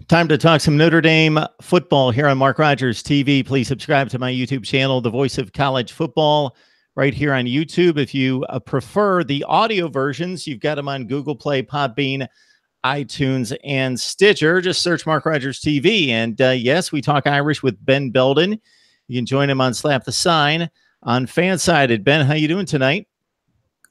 Time to talk some Notre Dame football here on Mark Rogers TV. Please subscribe to my YouTube channel, The Voice of College Football, right here on YouTube. If you prefer the audio versions, you've got them on Google Play, Podbean, iTunes, and Stitcher. Just search Mark Rogers TV. And yes, we talk Irish with Ben Belden. You can join him on Slap the Sign on Fansided. Ben, how you doing tonight?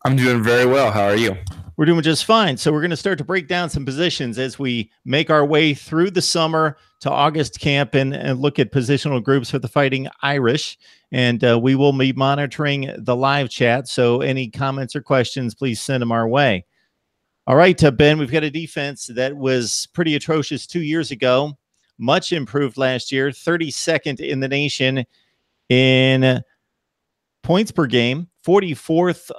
I'm doing very well. How are you? We're doing just fine. So we're going to start to break down some positions as we make our way through the summer to August camp and look at positional groups for the Fighting Irish. And we will be monitoring the live chat. So any comments or questions, please send them our way. All right, Ben, we've got a defense that was pretty atrocious 2 years ago, much improved last year, 32nd in the nation in points per game, 44th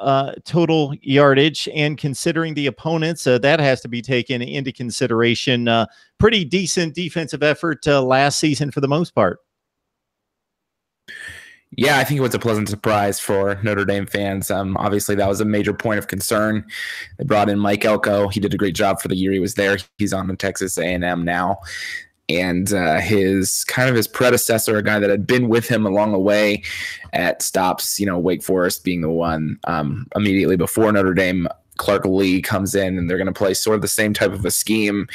total yardage, and considering the opponents, that has to be taken into consideration. Pretty decent defensive effort last season for the most part. Yeah, I think it was a pleasant surprise for Notre Dame fans. Obviously, that was a major point of concern. They brought in Mike Elko. He did a great job for the year he was there. He's on to Texas A&M now. And his predecessor, a guy that had been with him along the way at stops, Wake Forest being the one immediately before Notre Dame, Clark Lee comes in, and they're going to play sort of the same type of a scheme.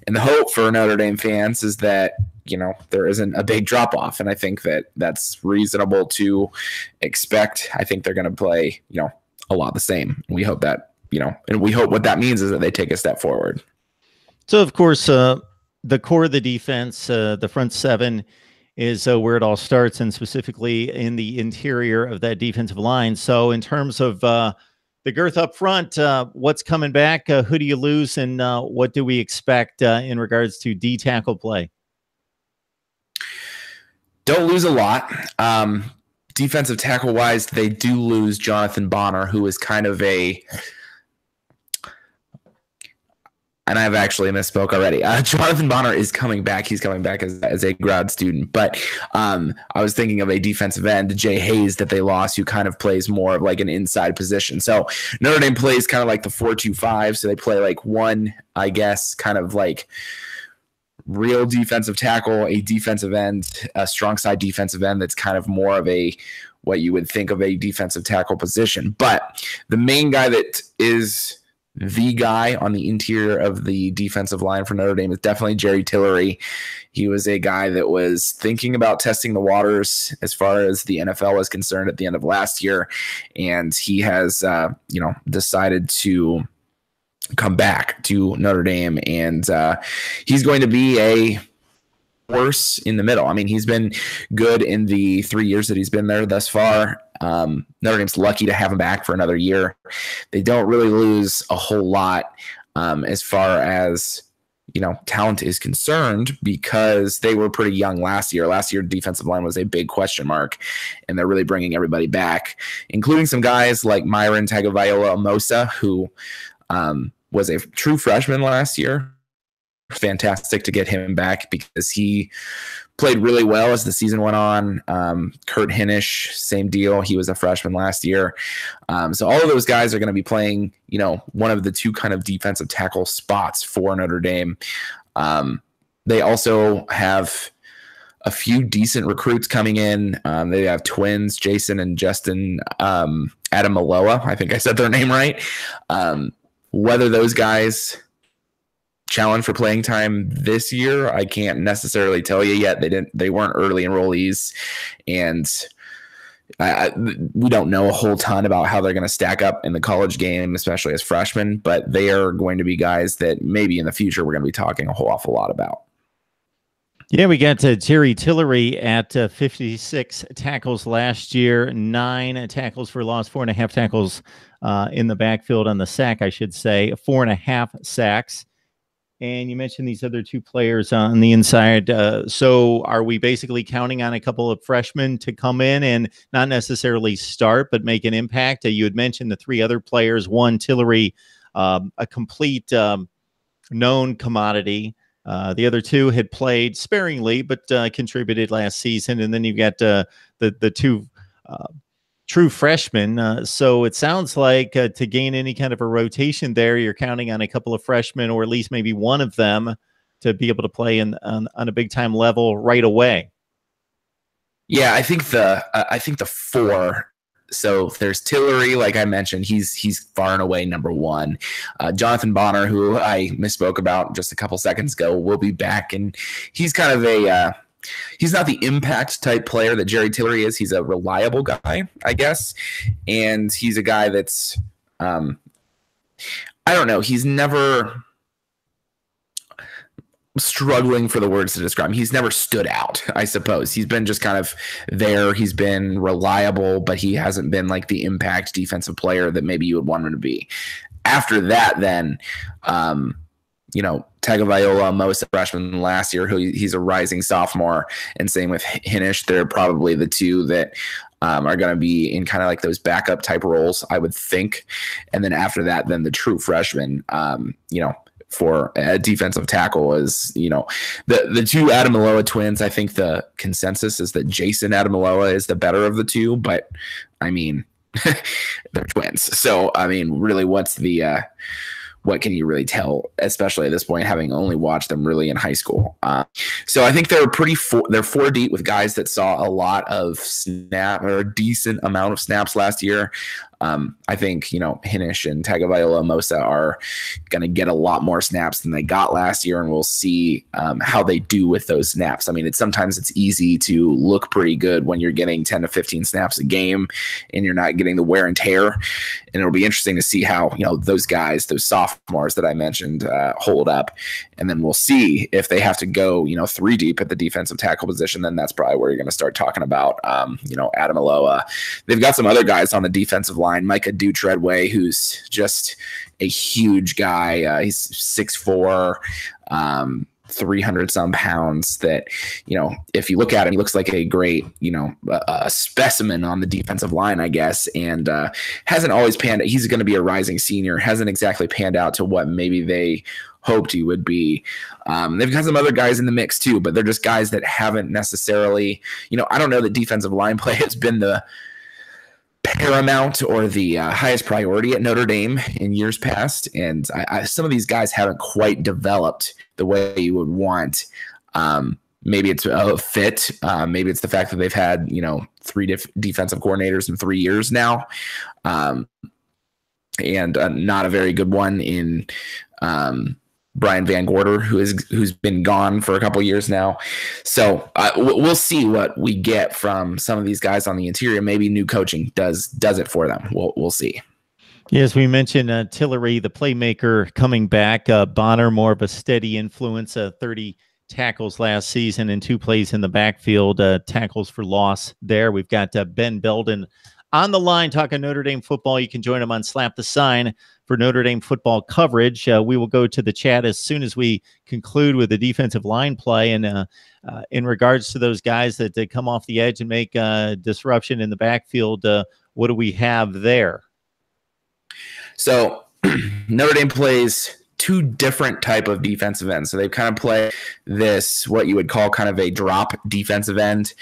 And the hope for Notre Dame fans is that, there isn't a big drop off. And I think that that's reasonable to expect. I think they're going to play, a lot the same. We hope that, and we hope what that means is that they take a step forward. So, of course, the core of the defense, the front seven, is where it all starts, and specifically in the interior of that defensive line. So in terms of the girth up front, what's coming back? Who do you lose, and what do we expect in regards to D-tackle play? Don't lose a lot. Defensive tackle-wise, they do lose Jonathan Bonner, who is kind of a... And I've actually misspoke already. Jonathan Bonner is coming back. He's coming back as a grad student. But I was thinking of a defensive end, Jay Hayes, that they lost, who kind of plays more of like an inside position. So Notre Dame plays kind of like the 4-2-5. So they play like one, I guess, kind of like real defensive tackle, a defensive end, a strong side defensive end that's kind of more of a what you would think of a defensive tackle position. But the main guy that is the guy on the interior of the defensive line for Notre Dame is definitely Jerry Tillery. He was a guy that was thinking about testing the waters as far as the NFL was concerned at the end of last year, and he has, decided to come back to Notre Dame, and he's going to be a force in the middle. I mean, he's been good in the 3 years that he's been there thus far. Notre Dame's lucky to have him back for another year. They don't really lose a whole lot as far as, talent is concerned, because they were pretty young last year. Last year, defensive line was a big question mark, and they're really bringing everybody back, including some guys like Myron Tagovailoa-Amosa, who was a true freshman last year. Fantastic to get him back because he played really well as the season went on. Kurt Hinish, same deal. He was a freshman last year. So all of those guys are going to be playing, one of the two kind of defensive tackle spots for Notre Dame. They also have a few decent recruits coming in. They have twins, Jason and Justin Adamaloa. I think I said their name right. Whether those guys challenge for playing time this year, I can't necessarily tell you yet. They weren't early enrollees, and we don't know a whole ton about how they're going to stack up in the college game, especially as freshmen, but they are going to be guys that maybe in the future we're going to be talking a whole awful lot about. Yeah, we got Jerry Tillery at 56 tackles last year, 9 tackles for loss, 4.5 tackles in the backfield on the sack, I should say, 4.5 sacks. And you mentioned these other two players on the inside. So are we basically counting on a couple of freshmen to come in and not necessarily start, but make an impact? You had mentioned the 3 other players. One, Tillery, a complete known commodity. The other 2 had played sparingly, but contributed last season. And then you've got the 2 true freshmen. So it sounds like to gain any kind of a rotation there, you're counting on a couple of freshmen, or at least maybe one of them to be able to play on a big time level right away. Yeah, I think the four. So there's Tillery, like I mentioned, he's far and away number one. Jonathan Bonner, who I misspoke about just a couple seconds ago, will be back, and he's kind of a he's not the impact type player that Jerry Tillery is. He's a reliable guy, I guess, and he's a guy that's I don't know. He's never struggling for the words to describe him. He's never stood out, I suppose. He's been just kind of there. He's been reliable, but he hasn't been like the impact defensive player that maybe you would want him to be. After that, then, Tagovailoa, most freshman last year, who he's a rising sophomore, and same with Hinish. They're probably the two that are going to be in kind of like those backup type roles, I would think. And then after that, then the true freshman, for a defensive tackle is, the two Ademilola twins. I think the consensus is that Jason Ademilola is the better of the two, but I mean, they're twins. So, I mean, really, what can you really tell, especially at this point, having only watched them really in high school? So I think they're they're four deep with guys that saw a lot of snap or a decent amount of snaps last year. I think, Hinish and Tagovailoa Mosa are going to get a lot more snaps than they got last year, and we'll see how they do with those snaps. I mean, sometimes it's easy to look pretty good when you're getting 10 to 15 snaps a game and you're not getting the wear and tear. And it'll be interesting to see how, those guys, those sophomores that I mentioned, hold up. And then we'll see if they have to go, three deep at the defensive tackle position. Then that's probably where you're going to start talking about, Ademiloa. They've got some other guys on the defensive line. Micah Dutredway, who's just a huge guy. He's 6'4", 300 some pounds. That, if you look at him, he looks like a great, a specimen on the defensive line, I guess. And hasn't always panned out. He's going to be a rising senior. Hasn't exactly panned out to what maybe they hoped he would be. They've got some other guys in the mix too, but they're just guys that haven't necessarily, I don't know that defensive line play has been the paramount or the highest priority at Notre Dame in years past. And some of these guys haven't quite developed the way you would want. Maybe it's a fit. Maybe it's the fact that they've had, three defensive coordinators in 3 years now. And not a very good one in Brian Van Gorder, who's been gone for a couple years now. So we'll see what we get from some of these guys on the interior. Maybe new coaching does it for them. We'll see. Yes, we mentioned Tillery, the playmaker, coming back. Bonner, more of a steady influence. 30 tackles last season and 2 plays in the backfield. Tackles for loss there. We've got Ben Belden on the line talking Notre Dame football. You can join him on Slap the Sign for Notre Dame football coverage. We will go to the chat as soon as we conclude with the defensive line play. And in regards to those guys that come off the edge and make disruption in the backfield, what do we have there? So Notre Dame plays 2 different type of defensive ends. So they kind of play this, what you would call kind of a drop defensive end.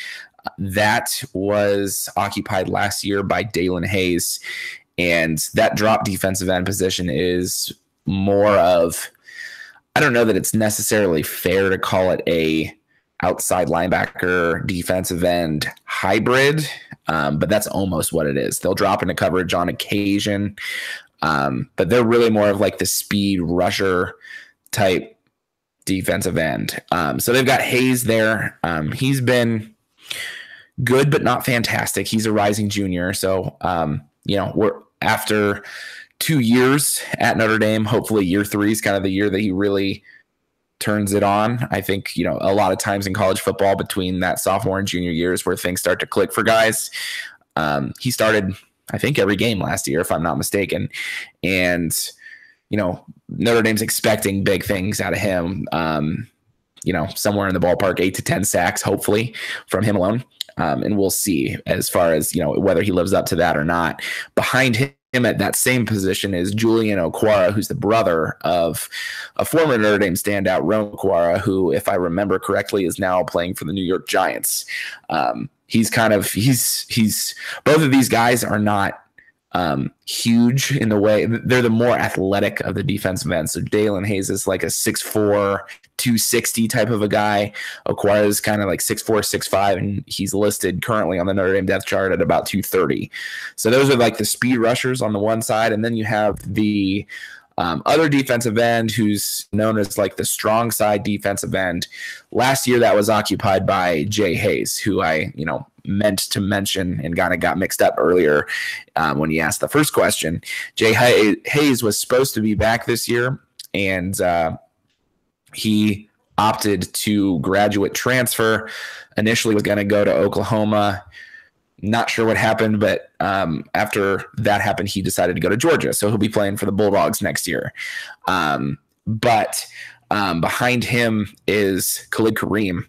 That was occupied last year by Dalen Hayes. And that drop defensive end position is more of, I don't know that it's necessarily fair to call it a outside linebacker defensive end hybrid, but that's almost what it is. They'll drop into coverage on occasion, but they're really more of like the speed rusher type defensive end. So they've got Hayes there. He's been good, but not fantastic. He's a rising junior. So, we're after 2 years at Notre Dame. Hopefully year 3 is kind of the year that he really turns it on. I think, a lot of times in college football between that sophomore and junior years where things start to click for guys. He started, I think, every game last year, if I'm not mistaken. And, Notre Dame's expecting big things out of him. Somewhere in the ballpark, 8 to 10 sacks, hopefully, from him alone. And we'll see as far as, whether he lives up to that or not. Behind him at that same position is Julian Okwara, who's the brother of a former Notre Dame standout, Roan Okwara, who, if I remember correctly, is now playing for the New York Giants. He's both of these guys are not huge in the way they're the more athletic of the defensive ends. So Dalen Hayes is like a 6'4", 260 type of a guy. Okwara is kind of like 6'4", 6'5", and he's listed currently on the Notre Dame depth chart at about 230. So those are like the speed rushers on the one side, and then you have the other defensive end who's known as like the strong side defensive end. Last year that was occupied by Jay Hayes, who I, meant to mention and kind of got mixed up earlier when you asked the first question. Jay Hayes was supposed to be back this year, and he opted to graduate transfer. Initially was going to go to Oklahoma. Not sure what happened, but after that happened, he decided to go to Georgia. So he'll be playing for the Bulldogs next year. But behind him is Khalid Kareem,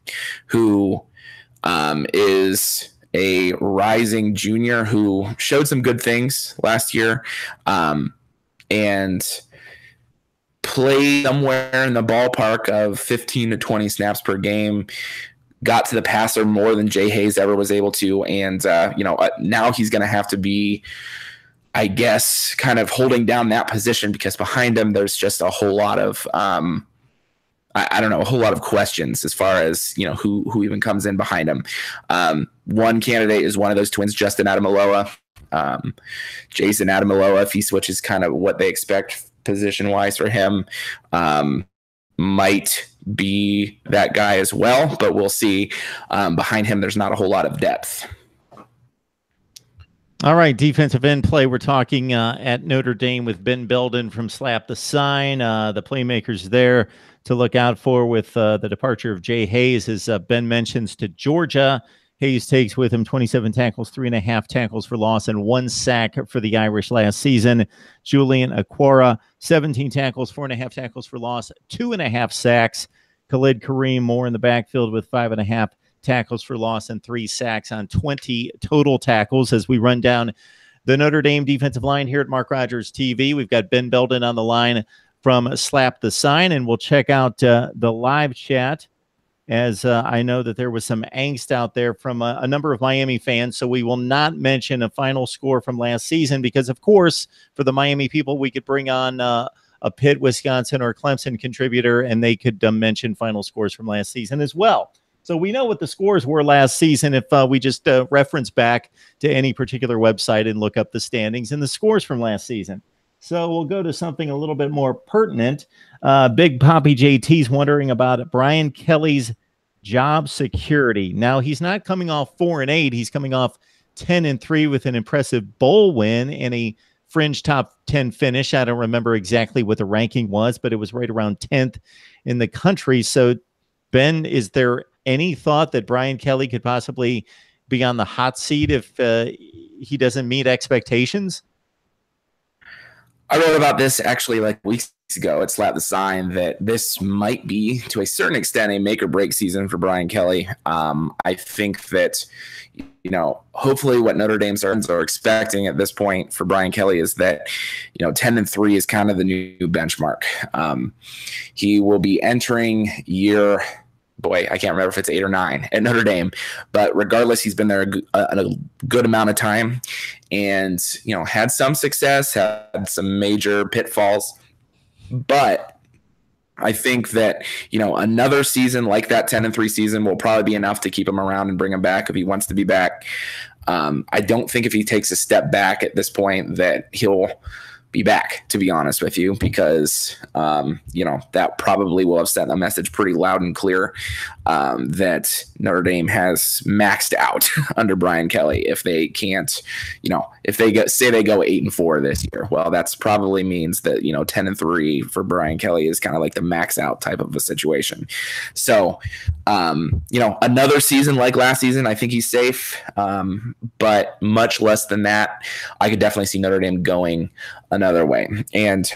who is a rising junior who showed some good things last year and played somewhere in the ballpark of 15 to 20 snaps per game. Got to the passer more than Jay Hayes ever was able to. And, now he's going to have to be, I guess, kind of holding down that position because behind him, there's just a whole lot of, a whole lot of questions as far as, who even comes in behind him. One candidate is one of those twins, Justin Adamaloa. Jason Adamaloa, if he switches kind of what they expect position-wise for him, might be that guy as well, but we'll see. Behind him, there's not a whole lot of depth. All right, defensive end play. We're talking at Notre Dame with Ben Belden from Slap the Sign. The playmakers there to look out for with the departure of Jay Hayes, as Ben mentions, to Georgia. Hayes takes with him 27 tackles, 3.5 tackles for loss, and 1 sack for the Irish last season. Julian Okwara, 17 tackles, 4.5 tackles for loss, 2.5 sacks. Khalid Kareem more in the backfield with 5.5 tackles for loss and 3 sacks on 20 total tackles. As we run down the Notre Dame defensive line here at Mark Rogers TV, we've got Ben Belden on the line from Slap the Sign, and we'll check out the live chat, as I know that there was some angst out there from a number of Miami fans. So we will not mention a final score from last season because, of course, for the Miami people, we could bring on a Pitt, Wisconsin, or Clemson contributor, and they could mention final scores from last season as well. So we know what the scores were last season if we just reference back to any particular website and look up the standings and the scores from last season. So we'll go to something a little bit more pertinent. Big Poppy JT's wondering about Brian Kelly's job security. Now, he's not coming off 4-8. He's coming off 10-3 with an impressive bowl win and a fringe top 10 finish. I don't remember exactly what the ranking was, but it was right around 10th in the country. So, Ben, is there any thought that Brian Kelly could possibly be on the hot seat if he doesn't meet expectations? I wrote about this actually like weeks ago at Slap the Sign that this might be, to a certain extent, a make or break season for Brian Kelly. I think that, hopefully what Notre Dame's are expecting at this point for Brian Kelly is that, 10-3 is kind of the new benchmark. He will be entering year, I can't remember if it's 8 or 9 at Notre Dame, but regardless, he's been there a good amount of time and, had some success, had some major pitfalls, but I think that, another season like that 10-3 season will probably be enough to keep him around and bring him back if he wants to be back. I don't think if he takes a step back at this point that he'll be back, to be honest with you, because, that probably will have sent a message pretty loud and clear that Notre Dame has maxed out under Brian Kelly. If they can't, if they go 8-4 this year, well, that's probably means that, 10-3 for Brian Kelly is kind of like the max out type of a situation. So, another season like last season, I think he's safe, but much less than that. I could definitely see Notre Dame going another way. And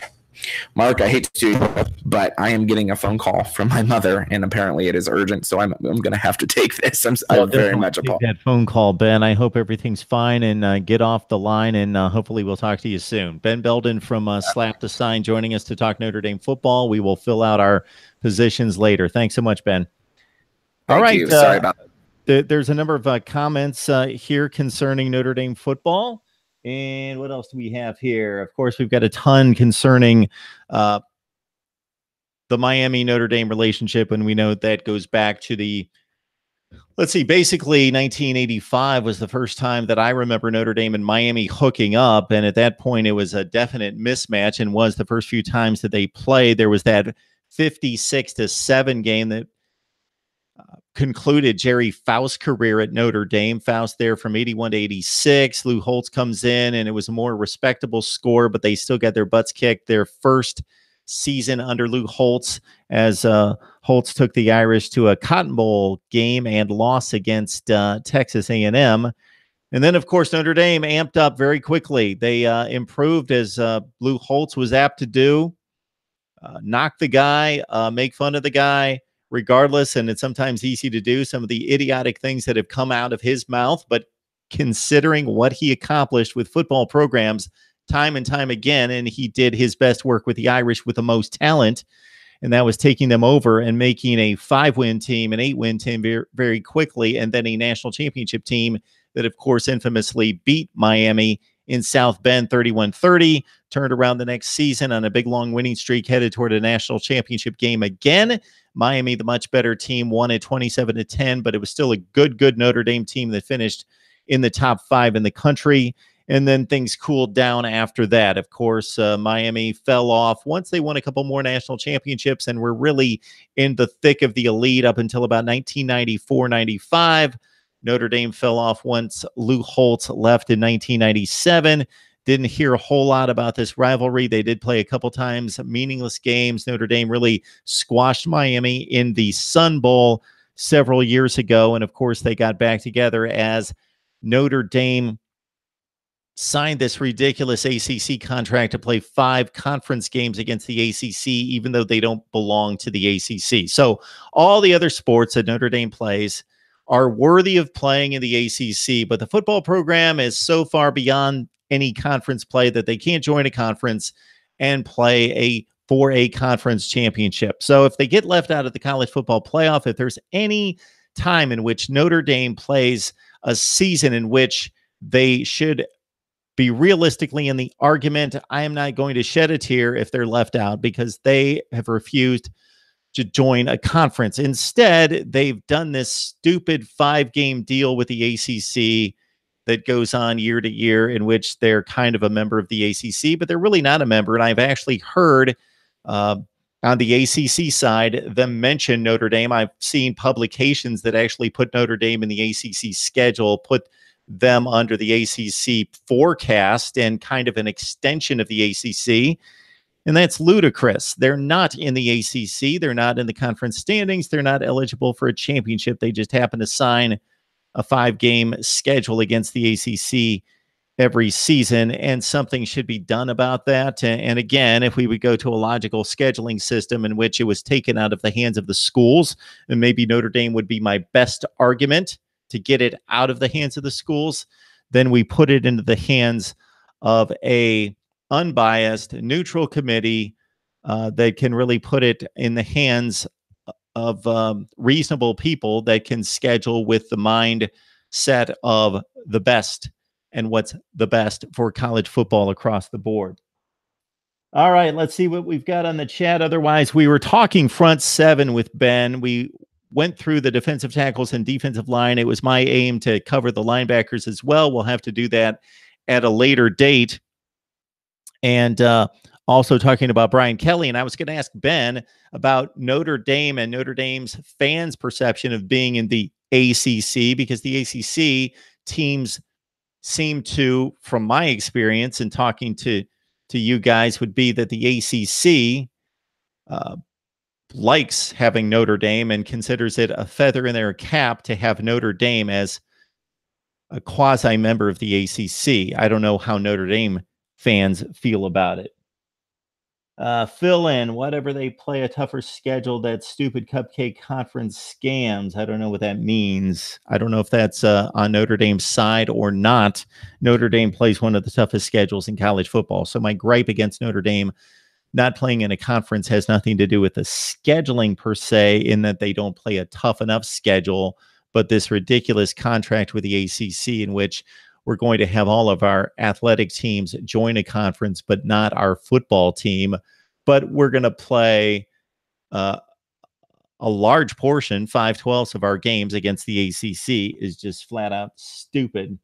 Mark, I hate to, but I am getting a phone call from my mother, and apparently it is urgent, so I'm going to have to take this. I'm very much apologize. That phone call, Ben. I hope everything's fine, and get off the line, and hopefully we'll talk to you soon. Ben Belden from Slap the Sign joining us to talk Notre Dame football. We will fill out our positions later. Thanks so much, Ben. All right. Thank you. Sorry about that. There's a number of comments here concerning Notre Dame football. And what else do we have here? Of course, we've got a ton concerning the Miami Notre Dame relationship, and we know that goes back to the, let's see, basically 1985 was the first time that I remember Notre Dame and Miami hooking up. And at that point, it was a definite mismatch, and was the first few times that they played. There was that 56-7 game that concluded Jerry Faust's career at Notre Dame. Faust there from 81 to 86. Lou Holtz comes in, and it was a more respectable score, but they still got their butts kicked their first season under Lou Holtz, as Holtz took the Irish to a Cotton Bowl game and loss against Texas A&M. And then, of course, Notre Dame amped up very quickly. They improved, as Lou Holtz was apt to do. Knock the guy, make fun of the guy, regardless. And it's sometimes easy to do some of the idiotic things that have come out of his mouth. But considering what he accomplished with football programs time and time again, and he did his best work with the Irish with the most talent, and that was taking them over and making a 5-win team, an 8-win team very, very quickly, and then a national championship team that, of course, infamously beat Miami in South Bend 31-30, turned around the next season on a big, long winning streak, headed toward a national championship game again. Miami, the much better team, won at 27-10, but it was still a good Notre Dame team that finished in the top 5 in the country. And then things cooled down after that. Of course, Miami fell off once they won a couple more national championships and were really in the thick of the elite up until about 1994-95. Notre Dame fell off once Lou Holtz left in 1997. Didn't hear a whole lot about this rivalry. They did play a couple times, meaningless games. Notre Dame really squashed Miami in the Sun Bowl several years ago. And of course, they got back together as Notre Dame signed this ridiculous ACC contract to play 5 conference games against the ACC, even though they don't belong to the ACC. So all the other sports that Notre Dame plays are worthy of playing in the ACC, but the football program is so far beyond any conference play that they can't join a conference and play for a conference championship. So if they get left out of the college football playoff, if there's any time in which Notre Dame plays a season in which they should be realistically in the argument, I am not going to shed a tear if they're left out, because they have refused to join a conference. Instead, they've done this stupid 5-game deal with the ACC that goes on year to year, in which they're kind of a member of the ACC, but they're really not a member. And I've actually heard on the ACC side them mention Notre Dame. I've seen publications that actually put Notre Dame in the ACC schedule, put them under the ACC forecast and kind of an extension of the ACC. And that's ludicrous. They're not in the ACC. They're not in the conference standings. They're not eligible for a championship. They just happen to sign a 5-game schedule against the ACC every season, and something should be done about that. And again, if we would go to a logical scheduling system in which it was taken out of the hands of the schools, and maybe Notre Dame would be my best argument to get it out of the hands of the schools, then we put it into the hands of a unbiased, neutral committee that can really put it in the hands of reasonable people that can schedule with the mindset of the best and what's the best for college football across the board. All right, let's see what we've got on the chat. Otherwise, we were talking front 7 with Ben. We went through the defensive tackles and defensive line. It was my aim to cover the linebackers as well. We'll have to do that at a later date. And also talking about Brian Kelly. And I was going to ask Ben about Notre Dame and Notre Dame's fans' perception of being in the ACC, because the ACC teams seem to, from my experience and talking to you guys, would be that the ACC likes having Notre Dame and considers it a feather in their cap to have Notre Dame as a quasi member of the ACC. I don't know how Notre Dame fans feel about it. Fill in, whatever they play a tougher schedule, that stupid cupcake conference scams. I don't know what that means. I don't know if that's on Notre Dame's side or not. Notre Dame plays one of the toughest schedules in college football. So my gripe against Notre Dame not playing in a conference has nothing to do with the scheduling per se, in that they don't play a tough enough schedule, but this ridiculous contract with the ACC in which we're going to have all of our athletic teams join a conference, but not our football team. But we're going to play a large portion, 5/12 of our games against the ACC is just flat out stupid.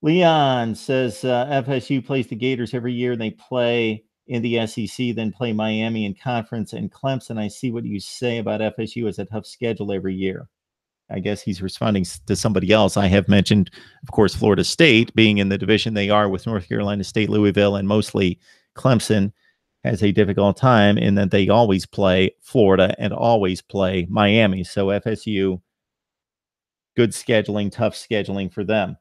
Leon says FSU plays the Gators every year, and they play in the SEC, then play Miami in conference and Clemson. I see what you say about FSU as a tough schedule every year. I guess he's responding to somebody else. I have mentioned, of course, Florida State being in the division they are with North Carolina State, Louisville, and mostly Clemson has a difficult time in that they always play Florida and always play Miami. So FSU, good scheduling, tough scheduling for them.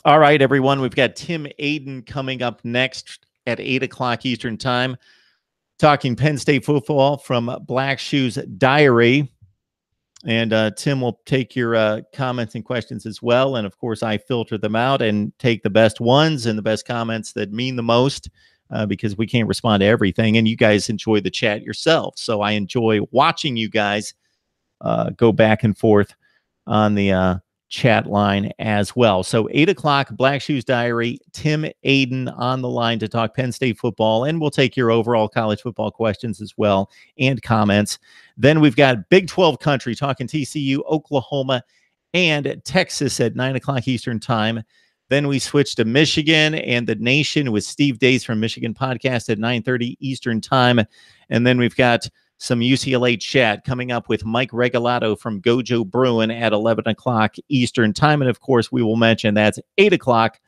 All right, everyone. We've got Tim Aiden coming up next at 8 o'clock Eastern Time, talking Penn State football from Black Shoes Diary. And Tim will take your comments and questions as well. And, of course, I filter them out and take the best ones and the best comments that mean the most because we can't respond to everything. And you guys enjoy the chat yourselves. So I enjoy watching you guys go back and forth on the chat line as well. So 8 o'clock, Black Shoes Diary, Tim Aiden on the line to talk Penn State football, and we'll take your overall college football questions as well and comments. Then we've got Big 12 country talking TCU, Oklahoma, and Texas at 9 o'clock Eastern Time. Then we switch to Michigan and the Nation with Steve Days from Michigan Podcast at 9:30 Eastern Time. And then we've got some UCLA chat coming up with Mike Regalado from Gojo Bruin at 11 o'clock Eastern Time. And, of course, we will mention that's 8 o'clock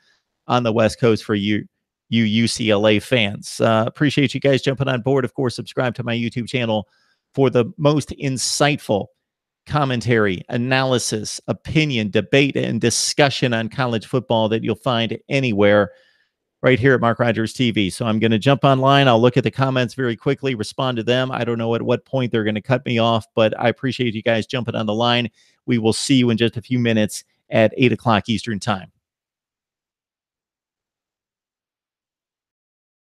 on the West Coast for you UCLA fans. Appreciate you guys jumping on board. Of course, subscribe to my YouTube channel for the most insightful commentary, analysis, opinion, debate, and discussion on college football that you'll find anywhere right here at Mark Rogers TV. So I'm going to jump online. I'll look at the comments very quickly, respond to them. I don't know at what point they're going to cut me off, but I appreciate you guys jumping on the line. We will see you in just a few minutes at 8 o'clock Eastern Time.